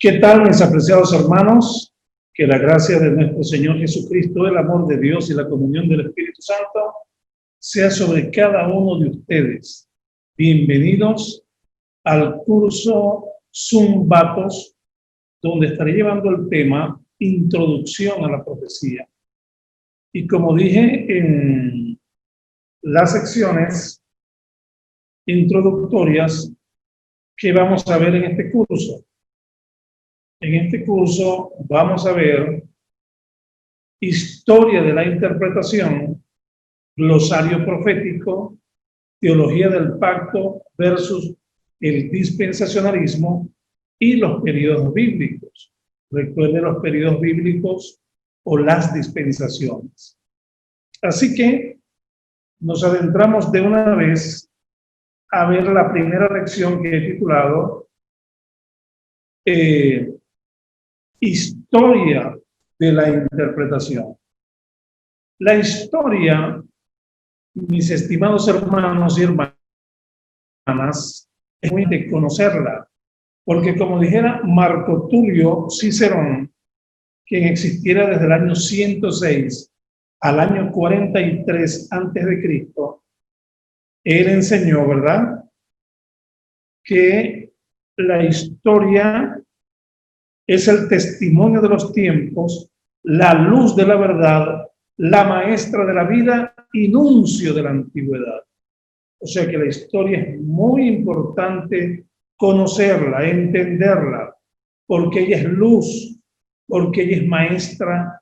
¿Qué tal, mis apreciados hermanos? Que la gracia de nuestro Señor Jesucristo, el amor de Dios y la comunión del Espíritu Santo sea sobre cada uno de ustedes. Bienvenidos al curso Zumbatos, donde estaré llevando el tema Introducción a la Profecía. Y como dije en las secciones introductorias, ¿qué vamos a ver en este curso? En este curso vamos a ver historia de la interpretación, glosario profético, teología del pacto versus el dispensacionalismo y los periodos bíblicos. Recuerden los periodos bíblicos o las dispensaciones. Así que nos adentramos de una vez a ver la primera lección que he titulado Historia de la interpretación. La historia, mis estimados hermanos y hermanas, es muy de conocerla, porque como dijera Marco Tulio Cicerón, quien existiera desde el año 106 al año 43 antes de Cristo, él enseñó, ¿verdad?, que la historia es el testimonio de los tiempos, la luz de la verdad, la maestra de la vida y nuncio de la antigüedad. O sea que la historia es muy importante conocerla, entenderla, porque ella es luz, porque ella es maestra,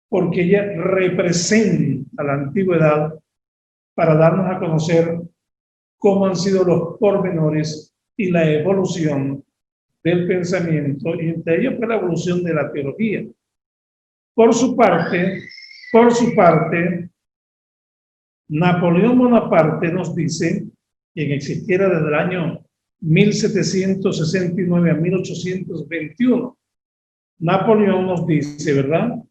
porque ella representa la antigüedad para darnos a conocer cómo han sido los pormenores y la evolución del pensamiento, y entre ellos fue la evolución de la teología. Por su parte, Napoleón Bonaparte nos dice, quien existiera desde el año 1769 a 1821, Napoleón nos dice, ¿verdad?,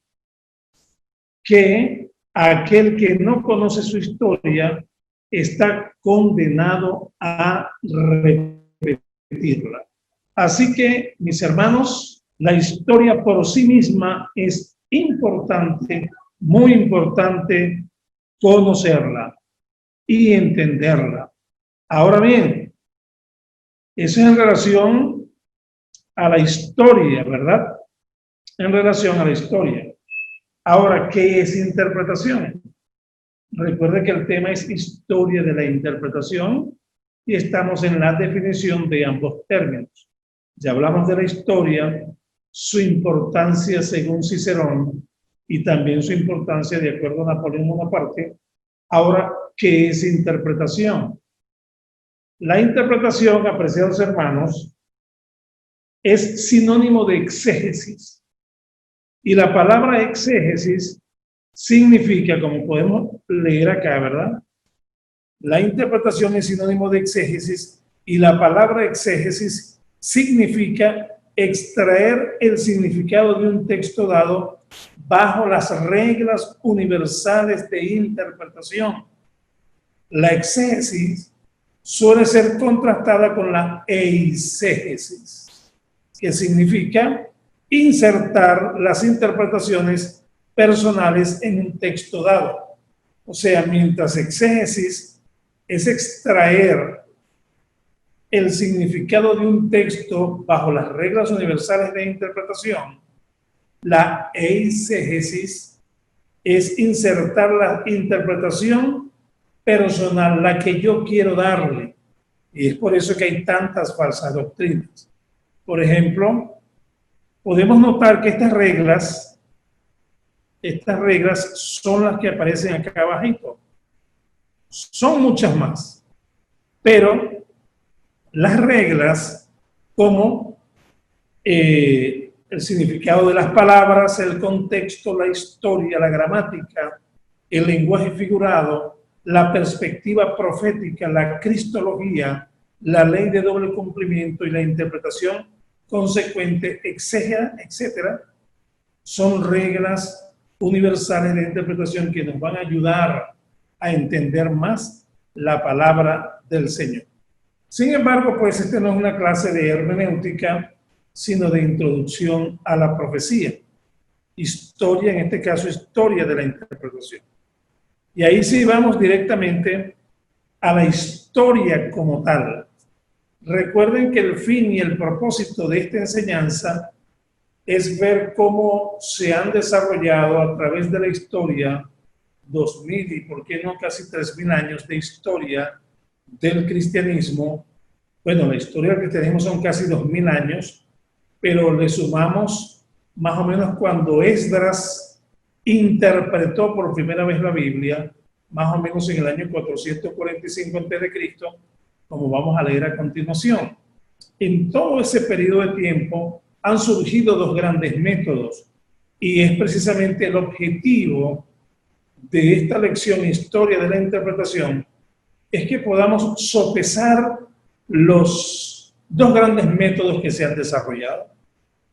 que aquel que no conoce su historia está condenado a repetirla. Así que, mis hermanos, la historia por sí misma es importante, muy importante conocerla y entenderla. Ahora bien, eso es en relación a la historia, ¿verdad? En relación a la historia. Ahora, ¿qué es interpretación? Recuerde que el tema es historia de la interpretación y estamos en la definición de ambos términos. Ya hablamos de la historia, su importancia según Cicerón y también su importancia de acuerdo a Napoleón Bonaparte. Ahora, ¿qué es interpretación? La interpretación, apreciados hermanos, es sinónimo de exégesis. Y la palabra exégesis significa, como podemos leer acá, ¿verdad? La interpretación es sinónimo de exégesis y la palabra exégesis significa extraer el significado de un texto dado bajo las reglas universales de interpretación. La exégesis suele ser contrastada con la eisegesis, que significa insertar las interpretaciones personales en un texto dado. O sea, mientras exégesis es extraer el significado de un texto bajo las reglas universales de interpretación, la eisegesis es insertar la interpretación personal, la que yo quiero darle. Y es por eso que hay tantas falsas doctrinas. Por ejemplo, podemos notar que estas reglas son las que aparecen acá abajito. Son muchas más, pero las reglas como el significado de las palabras, el contexto, la historia, la gramática, el lenguaje figurado, la perspectiva profética, la cristología, la ley de doble cumplimiento y la interpretación consecuente, exégeta, etcétera, son reglas universales de interpretación que nos van a ayudar a entender más la palabra del Señor. Sin embargo, pues esta no es una clase de hermenéutica, sino de introducción a la profecía. Historia, en este caso, historia de la interpretación. Y ahí sí vamos directamente a la historia como tal. Recuerden que el fin y el propósito de esta enseñanza es ver cómo se han desarrollado a través de la historia 2000 y por qué no casi 3000 años de historia del cristianismo. Bueno, la historia del cristianismo son casi 2000 años, pero le sumamos más o menos cuando Esdras interpretó por primera vez la Biblia, más o menos en el año 445 a.C., como vamos a leer a continuación. En todo ese periodo de tiempo han surgido dos grandes métodos y es precisamente el objetivo de esta lección Historia de la Interpretación, es que podamos sopesar los dos grandes métodos que se han desarrollado.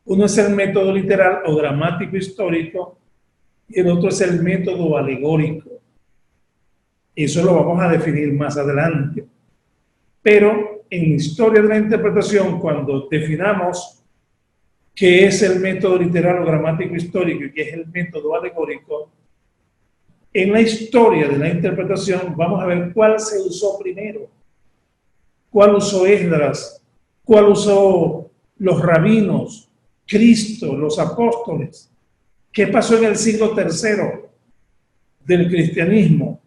Uno es el método literal o gramático histórico y el otro es el método alegórico. Eso lo vamos a definir más adelante. Pero en Historia de la Interpretación, cuando definamos qué es el método literal o gramático histórico y qué es el método alegórico, en la historia de la interpretación vamos a ver cuál se usó primero, cuál usó Esdras, cuál usó los rabinos, Cristo, los apóstoles, qué pasó en el siglo III del cristianismo,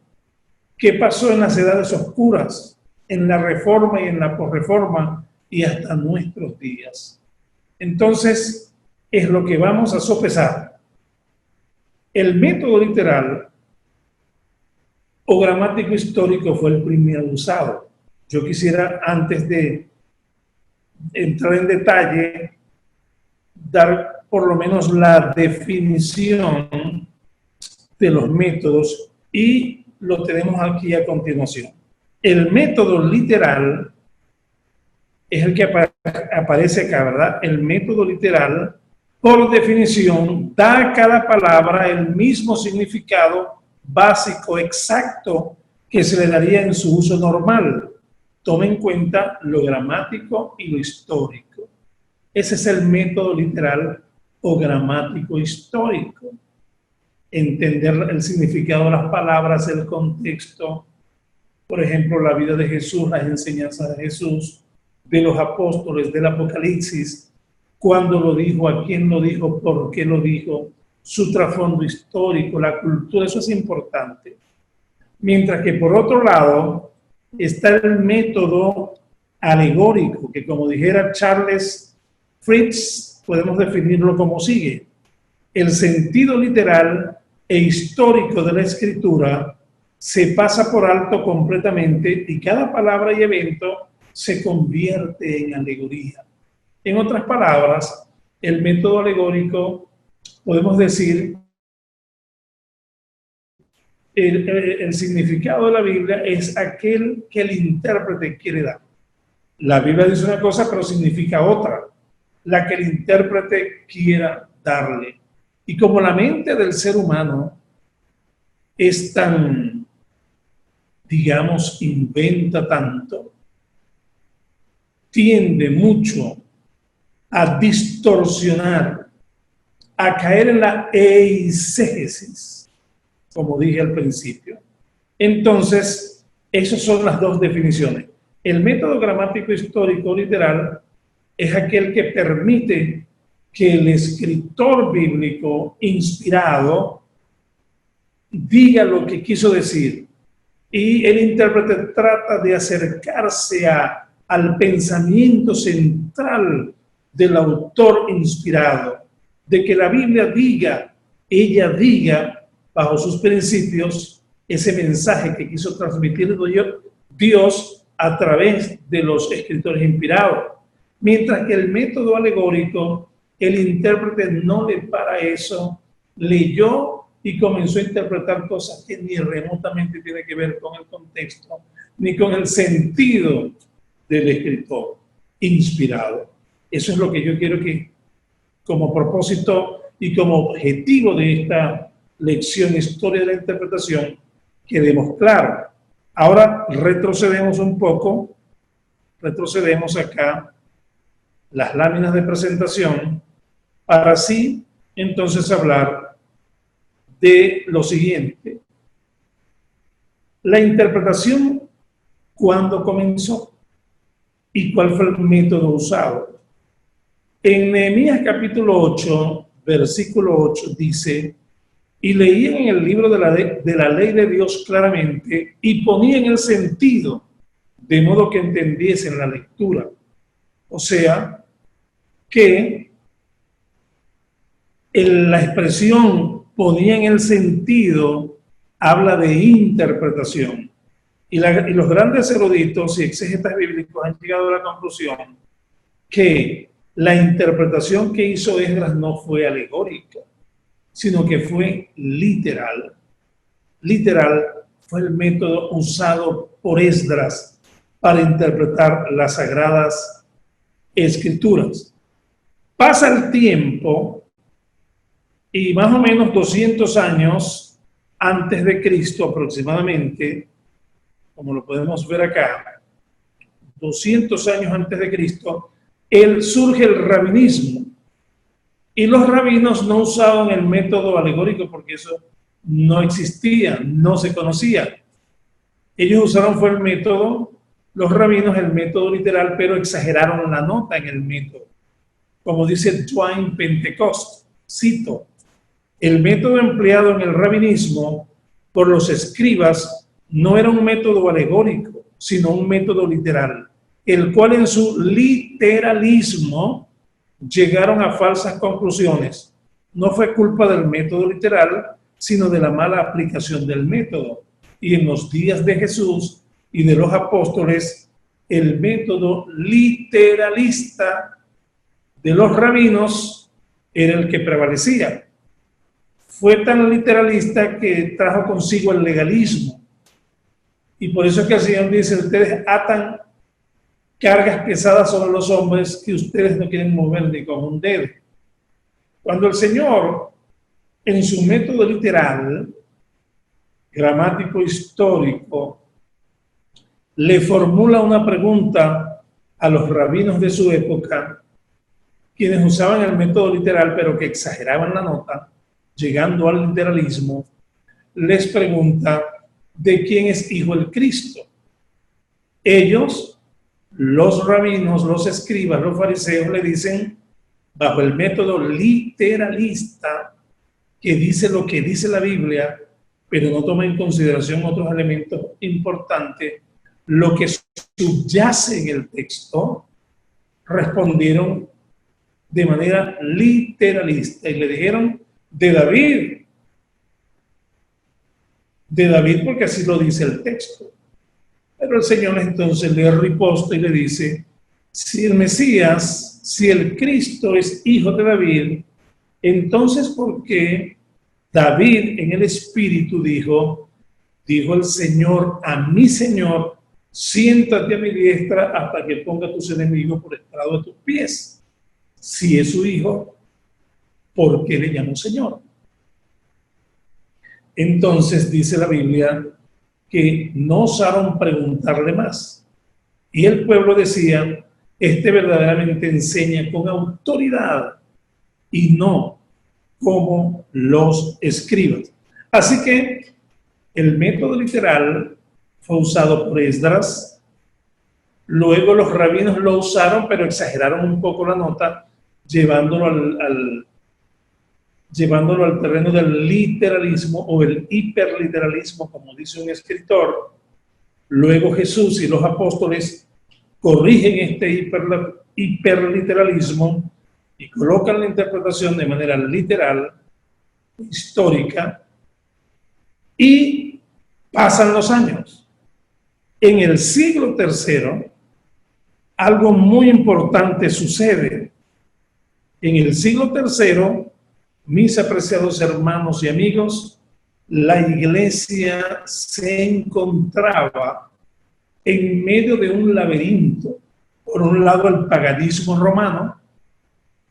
qué pasó en las edades oscuras, en la reforma y en la posreforma y hasta nuestros días. Entonces, es lo que vamos a sopesar. El método literal o gramático histórico fue el primero usado. Yo quisiera, antes de entrar en detalle, dar por lo menos la definición de los métodos y lo tenemos aquí a continuación. El método literal es el que aparece acá, ¿verdad? El método literal, por definición, da a cada palabra el mismo significado básico, exacto, que se le daría en su uso normal. Toma en cuenta lo gramático y lo histórico. Ese es el método literal o gramático histórico. Entender el significado de las palabras, el contexto, por ejemplo, la vida de Jesús, las enseñanzas de Jesús, de los apóstoles, del Apocalipsis, cuándo lo dijo, a quién lo dijo, por qué lo dijo, su trasfondo histórico, la cultura, eso es importante. Mientras que por otro lado está el método alegórico, que como dijera Charles Fritz, podemos definirlo como sigue: el sentido literal e histórico de la escritura se pasa por alto completamente y cada palabra y evento se convierte en alegoría. En otras palabras, el método alegórico, podemos decir, el significado de la Biblia es aquel que el intérprete quiere dar. La Biblia dice una cosa, pero significa otra, la que el intérprete quiera darle. Y como la mente del ser humano es tan, digamos, inventa tanto, tiende mucho a distorsionar, a caer en la eisegesis, como dije al principio. Entonces, esas son las dos definiciones. El método gramático histórico literal es aquel que permite que el escritor bíblico inspirado diga lo que quiso decir y el intérprete trata de acercarse al pensamiento central del autor inspirado, de que la Biblia diga, ella diga, bajo sus principios, ese mensaje que quiso transmitir Dios a través de los escritores inspirados. Mientras que el método alegórico, el intérprete no le para eso, leyó y comenzó a interpretar cosas que ni remotamente tienen que ver con el contexto, ni con el sentido del escritor inspirado. Eso es lo que yo quiero que, como propósito y como objetivo de esta lección Historia de la Interpretación, quedemos claros. Ahora retrocedemos un poco, retrocedemos acá las láminas de presentación, para así entonces hablar de lo siguiente. La interpretación, ¿cuándo comenzó? ¿Y cuál fue el método usado? En Nehemías capítulo 8, versículo 8 dice: y leían en el libro de la ley de Dios claramente y ponían el sentido, de modo que entendiesen la lectura. O sea, que la expresión ponían el sentido habla de interpretación. Y los grandes eruditos y exégetas bíblicos han llegado a la conclusión que la interpretación que hizo Esdras no fue alegórica, sino que fue literal. Literal fue el método usado por Esdras para interpretar las sagradas escrituras. Pasa el tiempo y más o menos 200 años antes de Cristo aproximadamente, como lo podemos ver acá, 200 años antes de Cristo, surge el rabinismo. Y los rabinos no usaban el método alegórico porque eso no existía, no se conocía. Ellos usaron fue el método, los rabinos, el método literal, pero exageraron la nota en el método. Como dice Dwight Pentecost, cito: el método empleado en el rabinismo por los escribas no era un método alegórico, sino un método literal, el cual en su literalismo llegaron a falsas conclusiones. No fue culpa del método literal, sino de la mala aplicación del método. Y en los días de Jesús y de los apóstoles, el método literalista de los rabinos era el que prevalecía. Fue tan literalista que trajo consigo el legalismo. Y por eso es que el Señor dice: ustedes atan cargas pesadas sobre los hombres que ustedes no quieren mover ni con un dedo. Cuando el Señor, en su método literal, gramático histórico, le formula una pregunta a los rabinos de su época, quienes usaban el método literal pero que exageraban la nota, llegando al literalismo, les pregunta: ¿de quién es hijo el Cristo? Ellos, los rabinos, los escribas, los fariseos, le dicen, bajo el método literalista, que dice lo que dice la Biblia, pero no toma en consideración otros elementos importantes, lo que subyace en el texto, respondieron de manera literalista y le dijeron: de David porque así lo dice el texto. Pero el Señor entonces le riposta y le dice: si el Mesías, si el Cristo es hijo de David, entonces ¿por qué David en el Espíritu dijo el Señor a mi Señor, siéntate a mi diestra hasta que ponga a tus enemigos por estrado de tus pies? Si es su hijo, ¿por qué le llamó Señor? Entonces dice la Biblia que no osaron preguntarle más. Y el pueblo decía: este verdaderamente enseña con autoridad y no como los escribas. Así que el método literal fue usado por Esdras. Luego los rabinos lo usaron, pero exageraron un poco la nota, llevándolo al terreno del literalismo o el hiperliteralismo, como dice un escritor. Luego Jesús y los apóstoles corrigen este hiperliteralismo y colocan la interpretación de manera literal, histórica, y pasan los años. En el siglo III, algo muy importante sucede. En el siglo III, mis apreciados hermanos y amigos, la iglesia se encontraba en medio de un laberinto. Por un lado, el paganismo romano,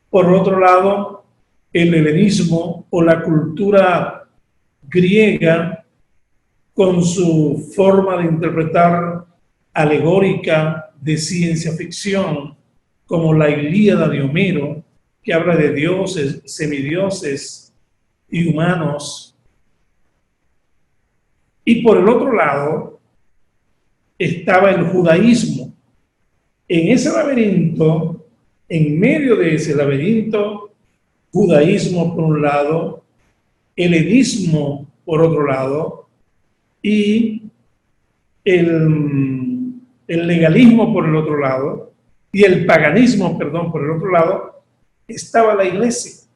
por otro lado, el helenismo o la cultura griega con su forma de interpretar alegórica de ciencia ficción, como la Ilíada de Homero, que habla de dioses, semidioses y humanos. Y por el otro lado estaba el judaísmo. En ese laberinto, en medio de ese laberinto, judaísmo por un lado, helenismo por otro lado, y el legalismo por el otro lado, y el paganismo, perdón, por el otro lado, estaba la iglesia.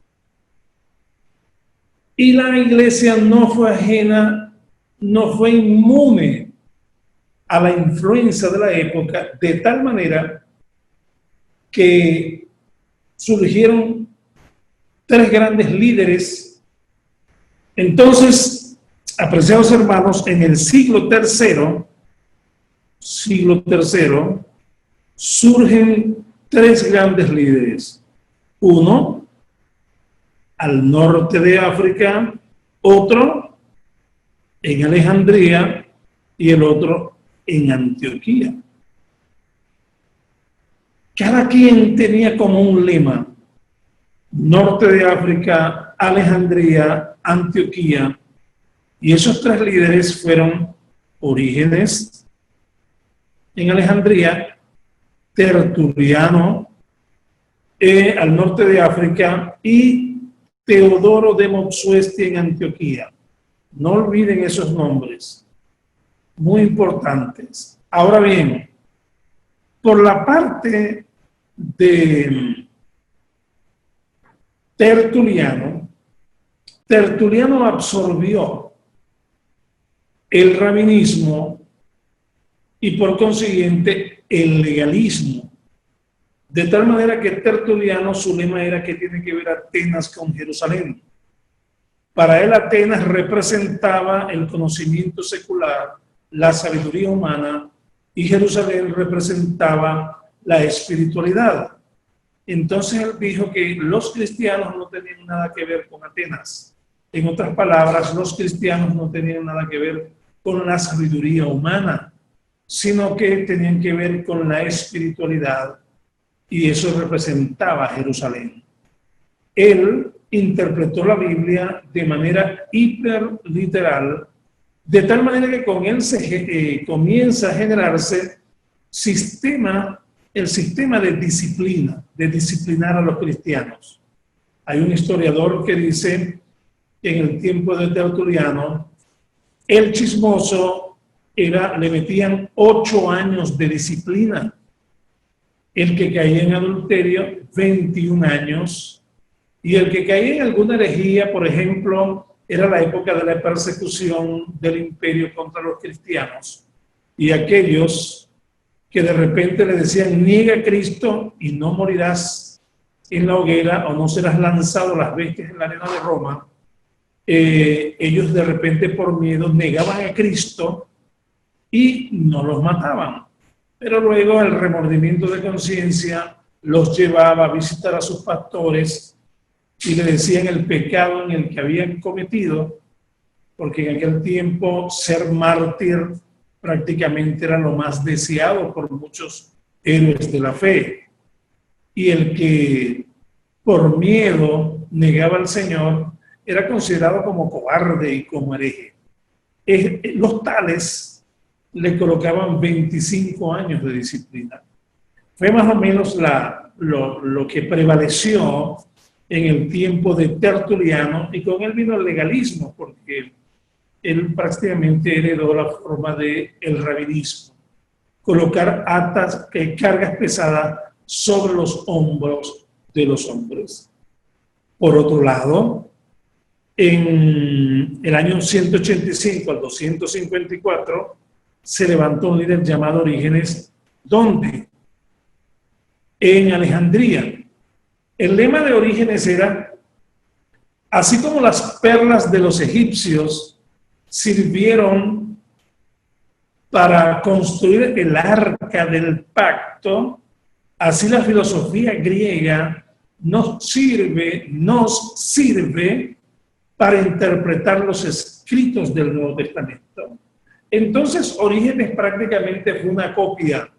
Y la iglesia no fue ajena, no fue inmune a la influencia de la época, de tal manera que surgieron tres grandes líderes. Entonces, apreciados hermanos, en el siglo III, surgen tres grandes líderes. Uno al norte de África, otro en Alejandría y el otro en Antioquía. Cada quien tenía como un lema: norte de África, Alejandría, Antioquía. Y esos tres líderes fueron Orígenes en Alejandría, Tertuliano al norte de África y Teodoro de Mopsuesti en Antioquía. No olviden esos nombres, muy importantes. Ahora bien, por la parte de Tertuliano absorbió el rabinismo y por consiguiente el legalismo. De tal manera que Tertuliano, su lema era que tiene que ver Atenas con Jerusalén. Para él Atenas representaba el conocimiento secular, la sabiduría humana, y Jerusalén representaba la espiritualidad. Entonces él dijo que los cristianos no tenían nada que ver con Atenas. En otras palabras, los cristianos no tenían nada que ver con la sabiduría humana, sino que tenían que ver con la espiritualidad, y eso representaba a Jerusalén. Él interpretó la Biblia de manera hiperliteral, de tal manera que con él comienza a generarse el sistema de disciplina, de disciplinar a los cristianos. Hay un historiador que dice que en el tiempo de Tertuliano, el chismoso le metían 8 años de disciplina. El que caía en adulterio, 21 años. Y el que caía en alguna herejía, por ejemplo, era la época de la persecución del imperio contra los cristianos. Y aquellos que de repente le decían, niega a Cristo y no morirás en la hoguera o no serás lanzado a las bestias en la arena de Roma, ellos de repente por miedo negaban a Cristo y no los mataban. Pero luego el remordimiento de conciencia los llevaba a visitar a sus pastores y le decían el pecado en el que habían cometido, porque en aquel tiempo ser mártir prácticamente era lo más deseado por muchos héroes de la fe. Y el que por miedo negaba al Señor era considerado como cobarde y como hereje. Los tales le colocaban 25 años de disciplina. Fue más o menos lo que prevaleció en el tiempo de Tertuliano, y con él vino el legalismo, porque él prácticamente heredó la forma del rabinismo. Colocar cargas pesadas sobre los hombros de los hombres. Por otro lado, en el año 185 al 254, se levantó un líder llamado Orígenes. ¿Dónde? En Alejandría. El lema de Orígenes era: así como las perlas de los egipcios sirvieron para construir el arca del pacto, así la filosofía griega nos sirve para interpretar los escritos del Nuevo Testamento. Entonces, Orígenes prácticamente fue una copia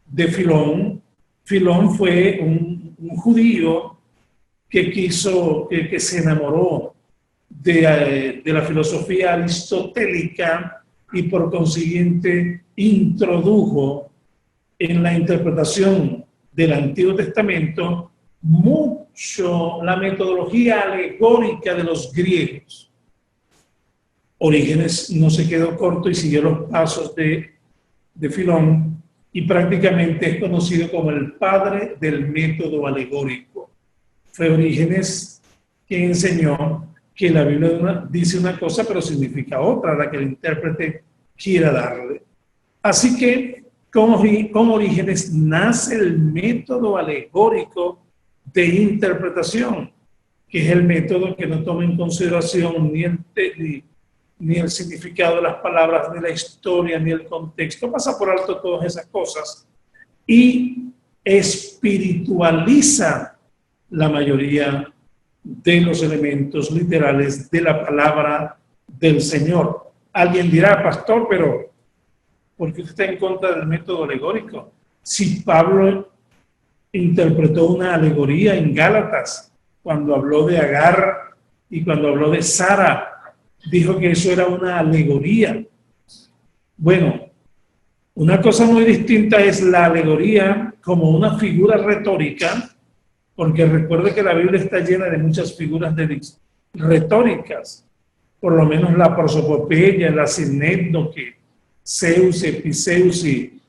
de Filón, Filón fue un judío que se enamoró de la filosofía aristotélica y por consiguiente introdujo en la interpretación del Antiguo Testamento mucho la metodología alegórica de los griegos. Orígenes no se quedó corto y siguió los pasos de Filón y prácticamente es conocido como el padre del método alegórico. Fue Orígenes quien enseñó que la Biblia dice una cosa pero significa otra, la que el intérprete quiera darle. Así que con Orígenes nace el método alegórico de interpretación, que es el método que no toma en consideración ni el significado de las palabras, ni la historia, ni el contexto, pasa por alto todas esas cosas y espiritualiza la mayoría de los elementos literales de la palabra del Señor. Alguien dirá, pastor, pero ¿por qué usted está en contra del método alegórico? Si Pablo interpretó una alegoría en Gálatas, cuando habló de Agar y cuando habló de Sara, dijo que eso era una alegoría. Bueno, una cosa muy distinta es la alegoría como una figura retórica, porque recuerde que la Biblia está llena de muchas figuras retóricas, por lo menos la prosopopeya, la sinécdoque, Zeus, Episeusi,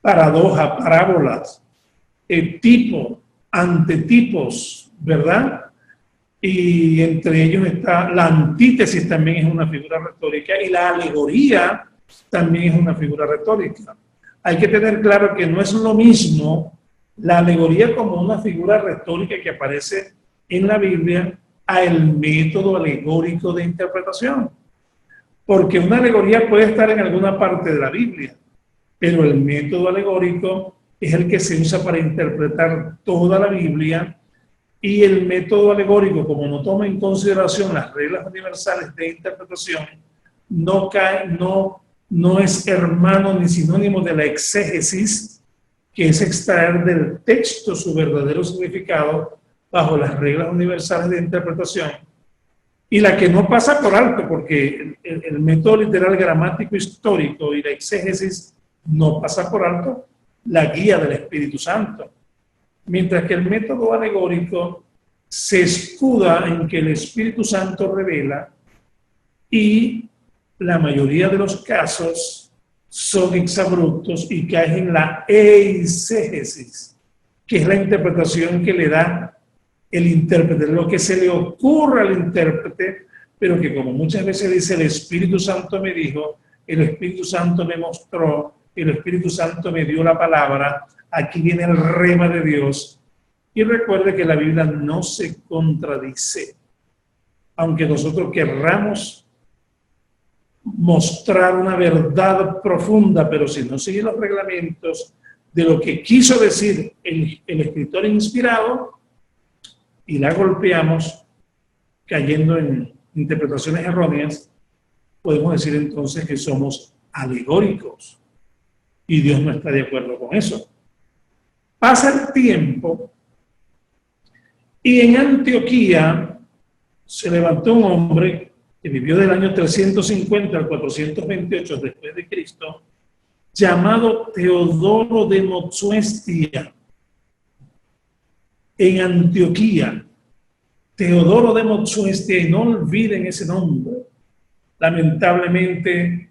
paradoja, parábolas, tipo, antetipos, ¿verdad? Y entre ellos está la antítesis, también es una figura retórica, y la alegoría también es una figura retórica. Hay que tener claro que no es lo mismo la alegoría como una figura retórica que aparece en la Biblia a el método alegórico de interpretación. Porque una alegoría puede estar en alguna parte de la Biblia, pero el método alegórico es el que se usa para interpretar toda la Biblia, y el método alegórico, como no toma en consideración las reglas universales de interpretación, no es hermano ni sinónimo de la exégesis, que es extraer del texto su verdadero significado bajo las reglas universales de interpretación, y la que no pasa por alto, porque el método literal gramático histórico y la exégesis no pasa por alto la guía del Espíritu Santo. Mientras que el método alegórico se escuda en que el Espíritu Santo revela, y la mayoría de los casos son exabruptos y caen en la eisegesis, que es la interpretación que le da el intérprete, lo que se le ocurre al intérprete, pero que como muchas veces dice el Espíritu Santo me dijo, el Espíritu Santo me mostró, el Espíritu Santo me dio la palabra. Aquí viene el rema de Dios. Y recuerde que la Biblia no se contradice. Aunque nosotros querramos mostrar una verdad profunda, pero si no sigue los reglamentos de lo que quiso decir el escritor inspirado, y la golpeamos cayendo en interpretaciones erróneas, podemos decir entonces que somos alegóricos. Y Dios no está de acuerdo con eso. Pasa el tiempo y en Antioquía se levantó un hombre que vivió del año 350 al 428 después de Cristo, llamado Teodoro de Motsuestia. En Antioquía, Teodoro de Motsuestia, y no olviden ese nombre. Lamentablemente,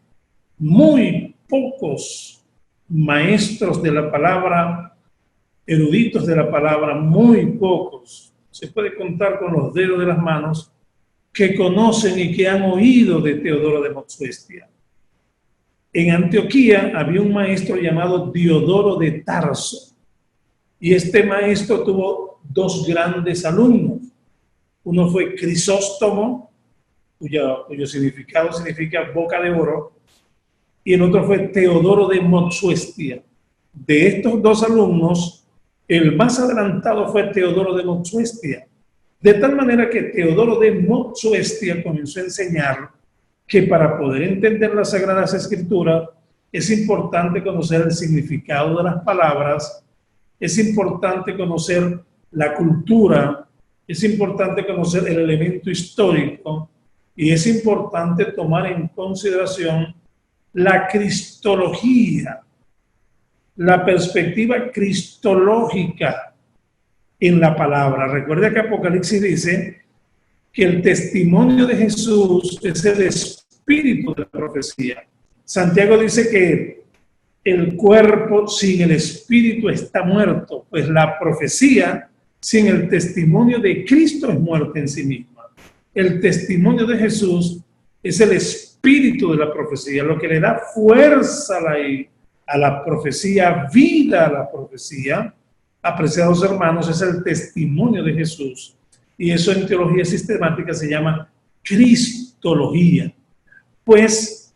muy pocos maestros de la palabra, eruditos de la palabra, muy pocos, se puede contar con los dedos de las manos, que conocen y que han oído de Teodoro de Motsuestia. En Antioquía había un maestro llamado Diodoro de Tarso, y este maestro tuvo dos grandes alumnos. Uno fue Crisóstomo, cuyo significado significa boca de oro, y el otro fue Teodoro de Motsuestia. De estos dos alumnos, el más adelantado fue Teodoro de Motsuestia, de tal manera que Teodoro de Motsuestia comenzó a enseñar que para poder entender las Sagradas Escrituras es importante conocer el significado de las palabras, es importante conocer la cultura, es importante conocer el elemento histórico y es importante tomar en consideración la cristología, la perspectiva cristológica en la palabra. Recuerda que Apocalipsis dice que el testimonio de Jesús es el espíritu de la profecía. Santiago dice que el cuerpo sin el espíritu está muerto, pues la profecía sin el testimonio de Cristo es muerte en sí misma. El testimonio de Jesús es el espíritu de la profecía, lo que le da fuerza a la profecía, vida a la profecía. Apreciados hermanos, es el testimonio de Jesús. Y eso en teología sistemática se llama cristología. Pues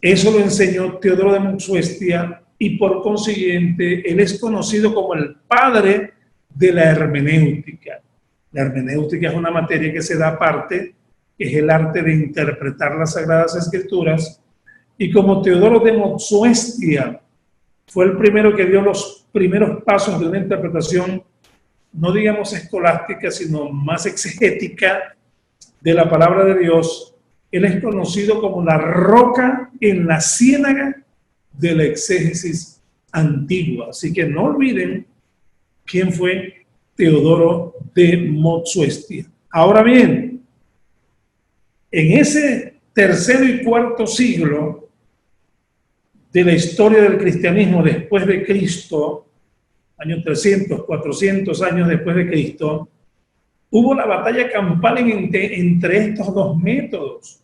eso lo enseñó Teodoro de Montsuestia y por consiguiente él es conocido como el padre de la hermenéutica. La hermenéutica es una materia que se da aparte, que es el arte de interpretar las Sagradas Escrituras. Y como Teodoro de Montsuestia fue el primero que dio los primeros pasos de una interpretación, no digamos escolástica, sino más exegética de la palabra de Dios, él es conocido como la roca en la ciénaga de la exégesis antigua. Así que no olviden quién fue Teodoro de Montsuestia. Ahora bien, en ese tercero y cuarto siglo de la historia del cristianismo después de Cristo, años 300, 400 años después de Cristo, hubo la batalla campal entre estos dos métodos.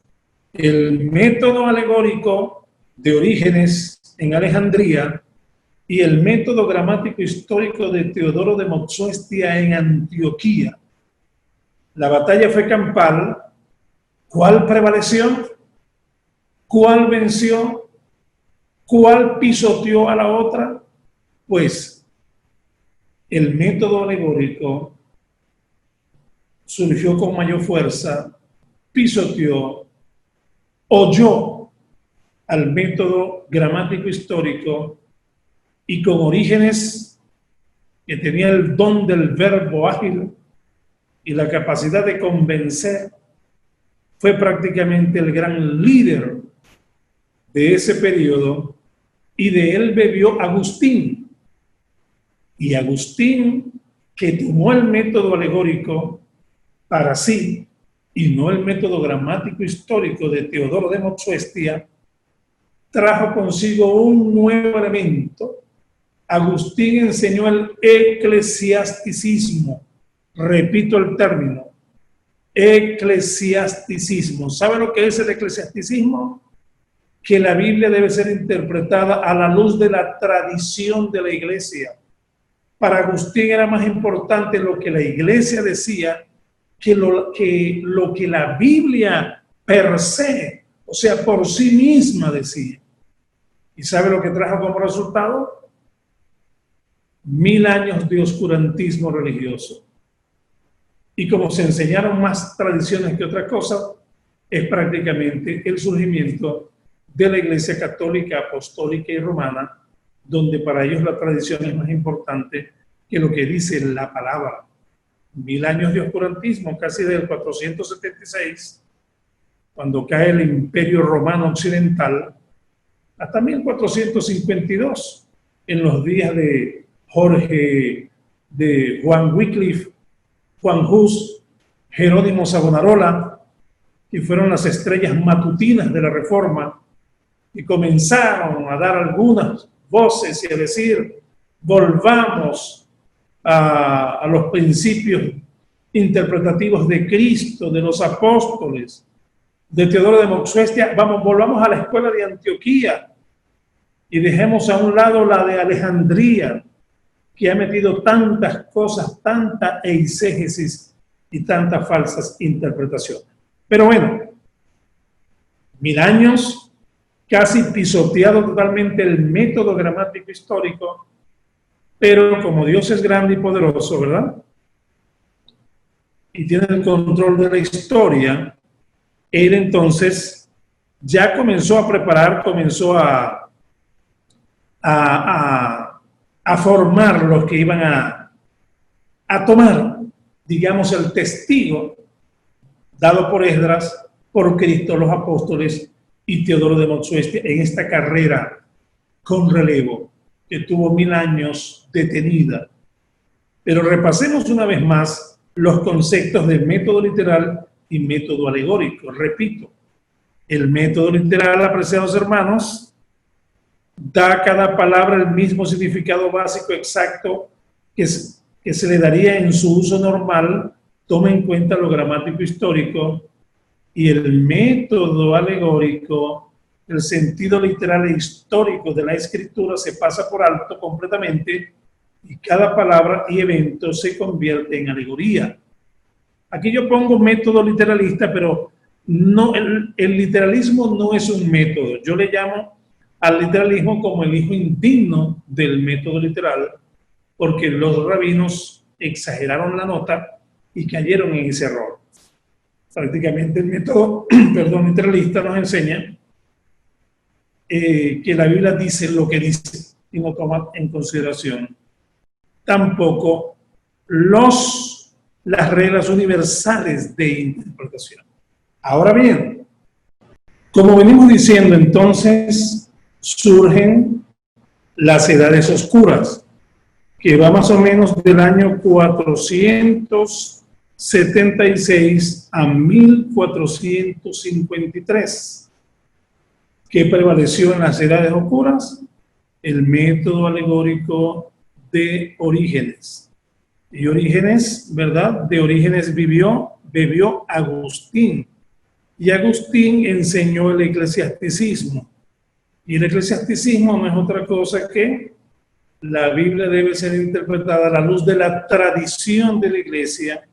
El método alegórico de Orígenes en Alejandría y el método gramático histórico de Teodoro de Montsuestia en Antioquía. La batalla fue campal. ¿Cuál prevaleció? ¿Cuál venció? ¿Cuál pisoteó a la otra? Pues el método alegórico surgió con mayor fuerza, pisoteó, oyó al método gramático histórico y con Orígenes, que tenía el don del verbo ágil y la capacidad de convencer, fue prácticamente el gran líder de ese periodo y de él bebió Agustín. Y Agustín, que tomó el método alegórico para sí y no el método gramático histórico de Teodoro de Montsuestia, trajo consigo un nuevo elemento. Agustín enseñó el eclesiasticismo. Repito el término, eclesiasticismo. ¿Sabe lo que es el eclesiasticismo? Que la Biblia debe ser interpretada a la luz de la tradición de la iglesia. Para Agustín era más importante lo que la iglesia decía que lo que la Biblia per se, o sea, por sí misma decía. ¿Y sabe lo que trajo como resultado? 1000 años de oscurantismo religioso. Y como se enseñaron más tradiciones que otra cosa, es prácticamente el surgimiento de la Iglesia Católica, Apostólica y Romana, donde para ellos la tradición es más importante que lo que dice la palabra. 1000 años de oscurantismo, casi del 476, cuando cae el Imperio Romano Occidental, hasta 1452, en los días de Juan Wycliffe, Juan Hus, Jerónimo Savonarola, que fueron las estrellas matutinas de la Reforma, y comenzaron a dar algunas voces y a decir, volvamos a los principios interpretativos de Cristo, de los apóstoles, de Teodoro de Montsuestia. Volvamos a la escuela de Antioquía y dejemos a un lado la de Alejandría, que ha metido tantas cosas, tanta eisegesis y tantas falsas interpretaciones. Pero bueno, 1000 años, casi pisoteado totalmente el método gramático histórico, pero como Dios es grande y poderoso, ¿verdad? Y tiene el control de la historia, él entonces ya comenzó a preparar, comenzó a a formar los que iban a tomar, digamos, el testigo dado por Esdras, por Cristo, los apóstoles y Teodoro de Motsuestia en esta carrera con relevo que tuvo 1000 años detenida. Pero repasemos una vez más los conceptos de método literal y método alegórico. Repito, el método literal, apreciados hermanos, da a cada palabra el mismo significado básico exacto que se le daría en su uso normal, toma en cuenta lo gramático histórico, y el método alegórico, el sentido literal e histórico de la escritura se pasa por alto completamente y cada palabra y evento se convierte en alegoría. Aquí yo pongo método literalista, pero no, el literalismo no es un método. Yo le llamo al literalismo como el hijo indigno del método literal, porque los rabinos exageraron la nota y cayeron en ese error. Prácticamente el método literalista nos enseña que la Biblia dice lo que dice y no toma en consideración tampoco las reglas universales de interpretación. Ahora bien, como venimos diciendo, entonces surgen las edades oscuras, que va más o menos del año 476 a 1453. ¿Qué prevaleció en las edades oscuras? El método alegórico de Orígenes. Y Orígenes, ¿verdad? De Orígenes bebió Agustín. Y Agustín enseñó el eclesiasticismo. Y el eclesiasticismo no es otra cosa que la Biblia debe ser interpretada a la luz de la tradición de la Iglesia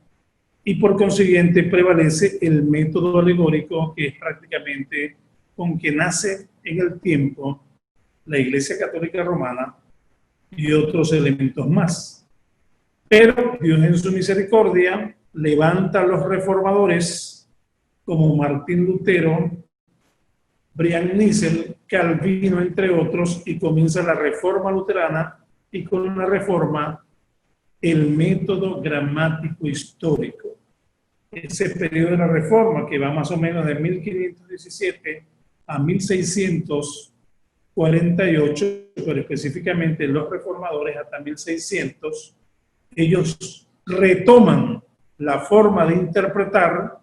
y por consiguiente prevalece el método alegórico, que es prácticamente con que nace en el tiempo la Iglesia Católica Romana y otros elementos más. Pero Dios en su misericordia levanta a los reformadores como Martín Lutero, Brian Nissen, Calvino, entre otros, y comienza la reforma luterana, y con la reforma el método gramático histórico. Ese periodo de la reforma, que va más o menos de 1517 a 1648, pero específicamente los reformadores hasta 1600, ellos retoman la forma de interpretar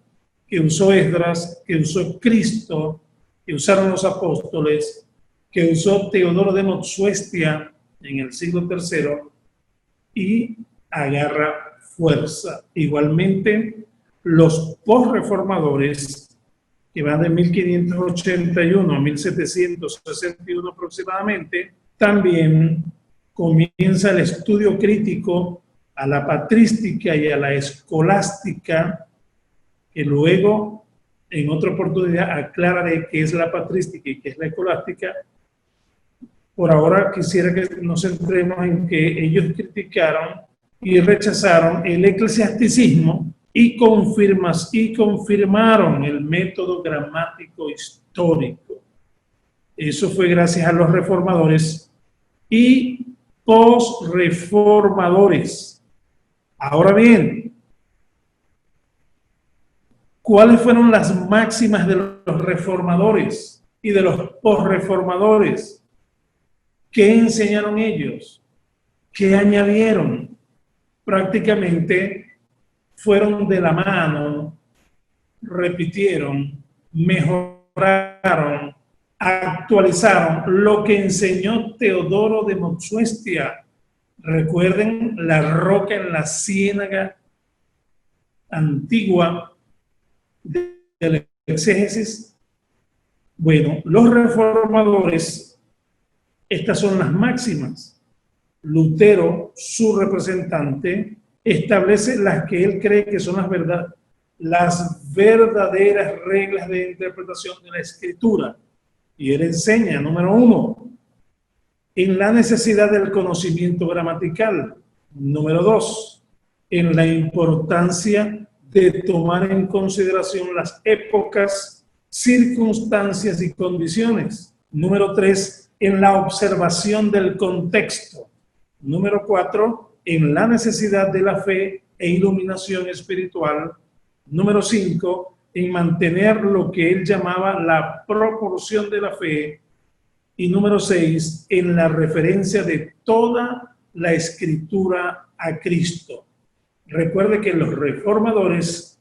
que usó Esdras, que usó Cristo, que usaron los apóstoles, que usó Teodoro de Motsuestia en el siglo III, y agarra fuerza. Igualmente, los posreformadores, que van de 1581 a 1761 aproximadamente, también comienza el estudio crítico a la patrística y a la escolástica, que luego, en otra oportunidad, aclararé qué es la patrística y qué es la escolástica. Por ahora quisiera que nos centremos en que ellos criticaron y rechazaron el eclesiasticismo y confirmaron el método gramático histórico. Eso fue gracias a los reformadores y posreformadores. Ahora bien, ¿cuáles fueron las máximas de los reformadores y de los posreformadores? ¿Qué enseñaron ellos? ¿Qué añadieron? Prácticamente fueron de la mano, repitieron, mejoraron, actualizaron lo que enseñó Teodoro de Motsuestia. Recuerden la roca en la ciénaga antigua del exégesis. Bueno, los reformadores, estas son las máximas. Lutero, su representante, establece las que él cree que son las verdaderas reglas de interpretación de la Escritura. Y él enseña, número 1, en la necesidad del conocimiento gramatical. Número 2, en la importancia de tomar en consideración las épocas, circunstancias y condiciones. Número 3, en la observación del contexto. Número 4, en la necesidad de la fe e iluminación espiritual. Número 5, en mantener lo que él llamaba la proporción de la fe. Y número 6, en la referencia de toda la escritura a Cristo. Recuerde que los reformadores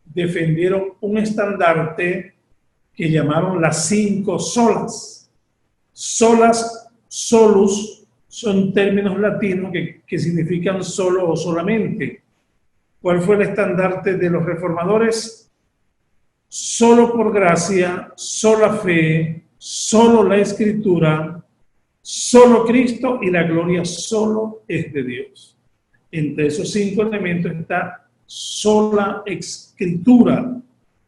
defendieron un estandarte que llamaron las 5 solas. Solas, solus, son términos latinos que significan solo o solamente. ¿Cuál fue el estandarte de los reformadores? Solo por gracia, sola fe, solo la escritura, solo Cristo y la gloria solo es de Dios. Entre esos 5 elementos está sola escritura.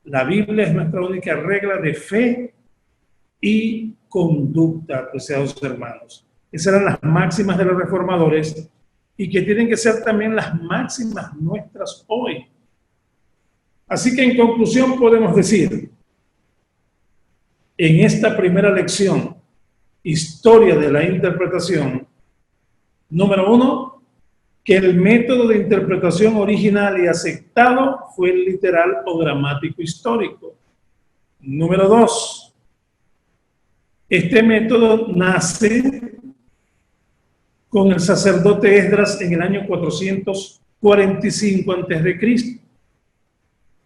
La Biblia es nuestra única regla de fe y conducta, apreciados hermanos. Esas eran las máximas de los reformadores y que tienen que ser también las máximas nuestras hoy. Así que en conclusión podemos decir, en esta primera lección, historia de la interpretación, número 1, que el método de interpretación original y aceptado fue el literal o gramático histórico. Número 2, este método nace con el sacerdote Esdras en el año 445 a.C.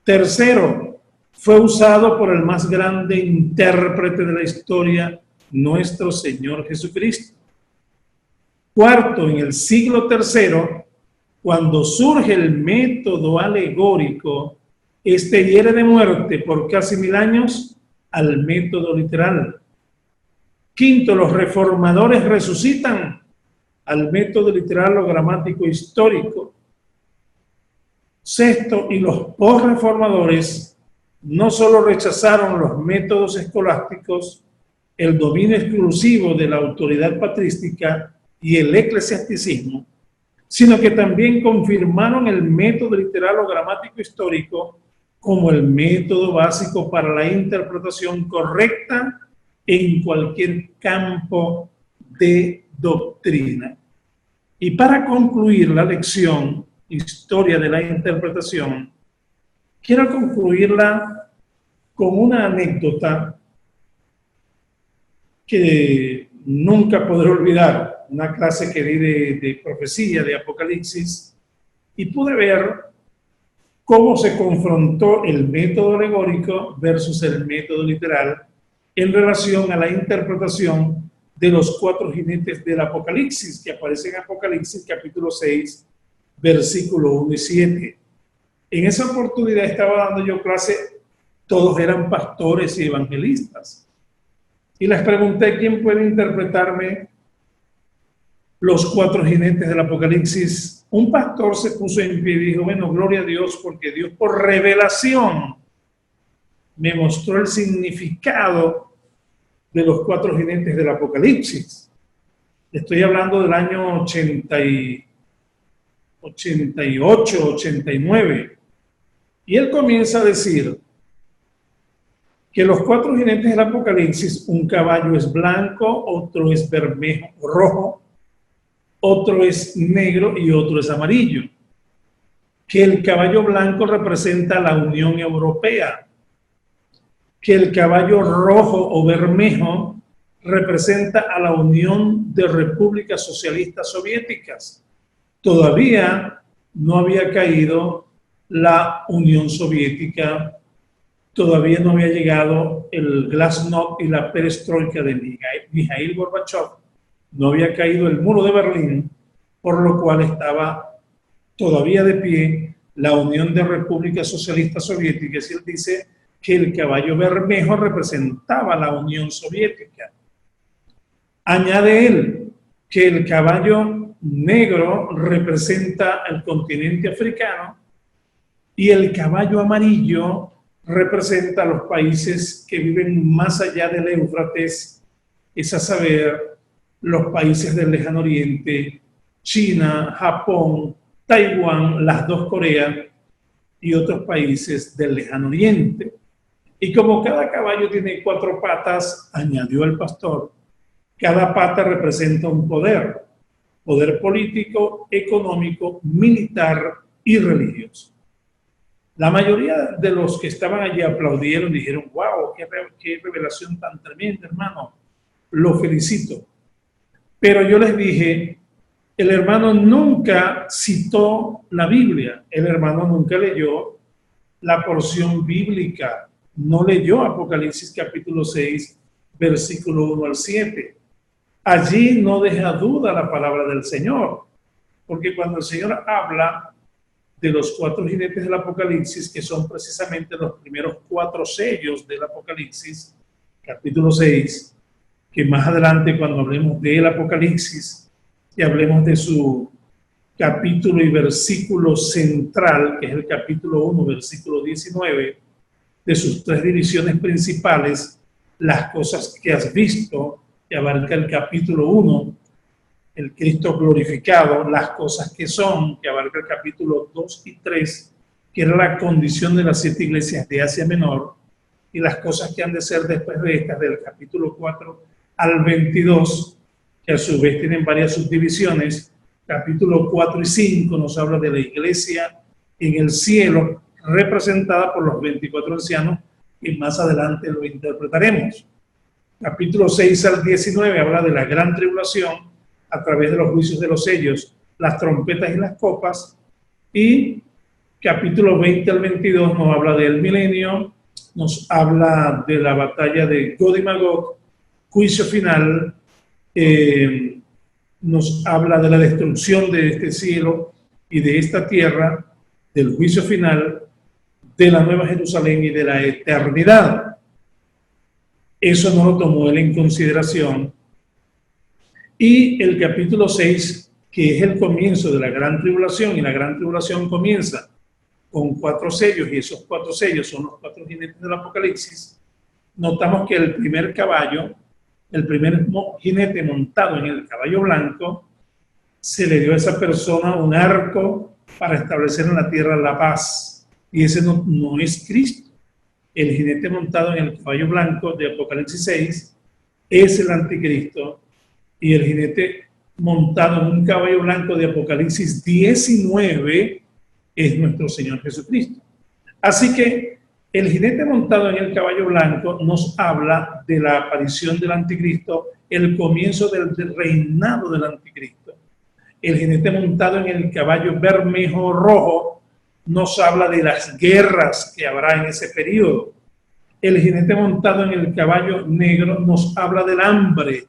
Tercero, fue usado por el más grande intérprete de la historia, nuestro Señor Jesucristo. Cuarto, en el siglo III, cuando surge el método alegórico, este hiere de muerte por casi 1000 años al método literal. Quinto, los reformadores resucitan al método literal o gramático histórico. Sexto, y los posreformadores no solo rechazaron los métodos escolásticos, el dominio exclusivo de la autoridad patrística y el eclesiasticismo, sino que también confirmaron el método literal o gramático histórico como el método básico para la interpretación correcta en cualquier campo de doctrina. Y para concluir la lección, historia de la interpretación, quiero concluirla con una anécdota que nunca podré olvidar, una clase que di de profecía, de Apocalipsis, y pude ver cómo se confrontó el método alegórico versus el método literal en relación a la interpretación de los 4 jinetes del Apocalipsis, que aparecen en Apocalipsis capítulo 6, versículo 1 y 7. En esa oportunidad estaba dando yo clase, todos eran pastores y evangelistas. Y les pregunté, ¿quién puede interpretarme los 4 jinetes del Apocalipsis? Un pastor se puso en pie y dijo, bueno, gloria a Dios, porque Dios por revelación me mostró el significado de los 4 jinetes del Apocalipsis. Estoy hablando del año 88, 89. Y él comienza a decir que los 4 jinetes del Apocalipsis, un caballo es blanco, otro es bermejo o rojo, otro es negro y otro es amarillo. Que el caballo blanco representa la Unión Europea, que el caballo rojo o bermejo representa a la Unión de Repúblicas Socialistas Soviéticas. Todavía no había caído la Unión Soviética, todavía no había llegado el Glasnost y la perestroika de Mikhail Gorbachev, no había caído el muro de Berlín, por lo cual estaba todavía de pie la Unión de Repúblicas Socialistas Soviéticas, y él dice que el caballo bermejo representaba la Unión Soviética. Añade él que el caballo negro representa el continente africano y el caballo amarillo representa a los países que viven más allá del Éufrates, es a saber, los países del Lejano Oriente, China, Japón, Taiwán, las 2 Coreas y otros países del Lejano Oriente. Y como cada caballo tiene 4 patas, añadió el pastor, Cada pata representa un poder: poder político, económico, militar y religioso. La mayoría de los que estaban allí aplaudieron y dijeron: wow, qué revelación tan tremenda, hermano, lo felicito. Pero yo les dije, el hermano nunca citó la Biblia, el hermano nunca leyó la porción bíblica, no leyó Apocalipsis capítulo 6, versículo 1 al 7. Allí no deja duda la palabra del Señor, porque cuando el Señor habla de los 4 jinetes del Apocalipsis, que son precisamente los primeros 4 sellos del Apocalipsis, capítulo 6, que más adelante cuando hablemos del Apocalipsis y hablemos de su capítulo y versículo central, que es el capítulo 1, versículo 19, de sus 3 divisiones principales, las cosas que has visto, que abarca el capítulo 1, el Cristo glorificado, las cosas que son, que abarca el capítulo 2 y 3, que era la condición de las 7 iglesias de Asia Menor, y las cosas que han de ser después de estas, del capítulo 4 al 22, que a su vez tienen varias subdivisiones. Capítulo 4 y 5 nos habla de la iglesia en el cielo, representada por los 24 ancianos, y más adelante lo interpretaremos. Capítulo 6 al 19 habla de la gran tribulación a través de los juicios de los sellos, las trompetas y las copas, y capítulo 20 al 22 nos habla del milenio, nos habla de la batalla de Gog y Magog, juicio final, nos habla de la destrucción de este cielo y de esta tierra, del juicio final, de la Nueva Jerusalén y de la eternidad. Eso no lo tomó él en consideración. Y el capítulo 6, que es el comienzo de la gran tribulación, y la gran tribulación comienza con 4 sellos, y esos 4 sellos son los 4 jinetes del Apocalipsis. Notamos que el primer caballo, el primer jinete montado en el caballo blanco, se le dio a esa persona un arco para establecer en la tierra la paz, y ese no es Cristo. El jinete montado en el caballo blanco de Apocalipsis 6 es el anticristo, y el jinete montado en un caballo blanco de Apocalipsis 19 es nuestro Señor Jesucristo. Así que el jinete montado en el caballo blanco nos habla de la aparición del anticristo, el comienzo del reinado del anticristo. El jinete montado en el caballo bermejo rojo nos habla de las guerras que habrá en ese periodo. El jinete montado en el caballo negro nos habla del hambre.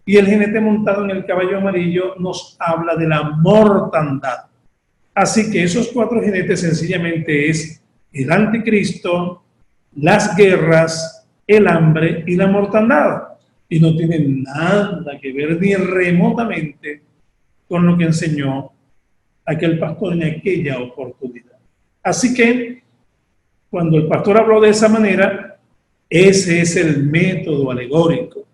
Y el jinete montado en el caballo amarillo nos habla de la mortandad. Así que esos 4 jinetes sencillamente es el anticristo, las guerras, el hambre y la mortandad. Y no tienen nada que ver ni remotamente con lo que enseñó aquel pastor en aquella oportunidad. Así que cuando el pastor habló de esa manera, ese es el método alegórico,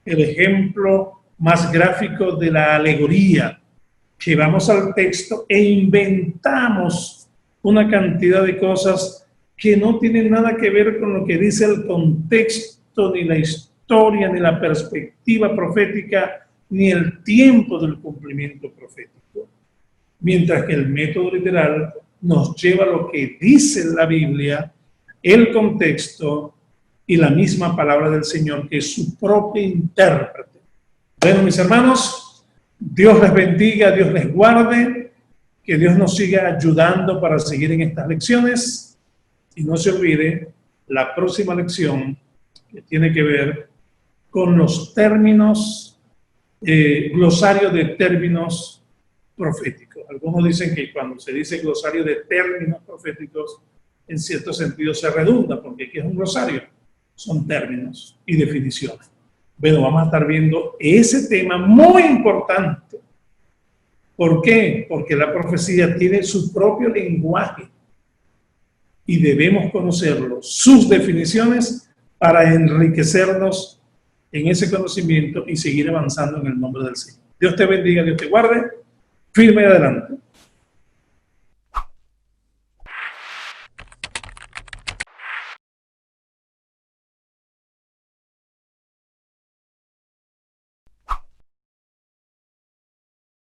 el ejemplo más gráfico de la alegoría, que vamos al texto e inventamos una cantidad de cosas que no tienen nada que ver con lo que dice el contexto, ni la historia, ni la perspectiva profética, ni el tiempo del cumplimiento profético. Mientras que el método literal nos lleva a lo que dice la Biblia, el contexto y la misma palabra del Señor, que es su propio intérprete. Bueno, mis hermanos, Dios les bendiga, Dios les guarde, que Dios nos siga ayudando para seguir en estas lecciones. Y no se olvide la próxima lección, que tiene que ver con los términos, glosario de términos proféticos. Algunos dicen que cuando se dice glosario de términos proféticos, en cierto sentido se redunda, porque aquí es un glosario, son términos y definiciones. Bueno, vamos a estar viendo ese tema muy importante. ¿Por qué? Porque la profecía tiene su propio lenguaje y debemos conocerlo, sus definiciones, para enriquecernos en ese conocimiento y seguir avanzando en el nombre del Señor. Dios te bendiga, Dios te guarde. Firme y adelante.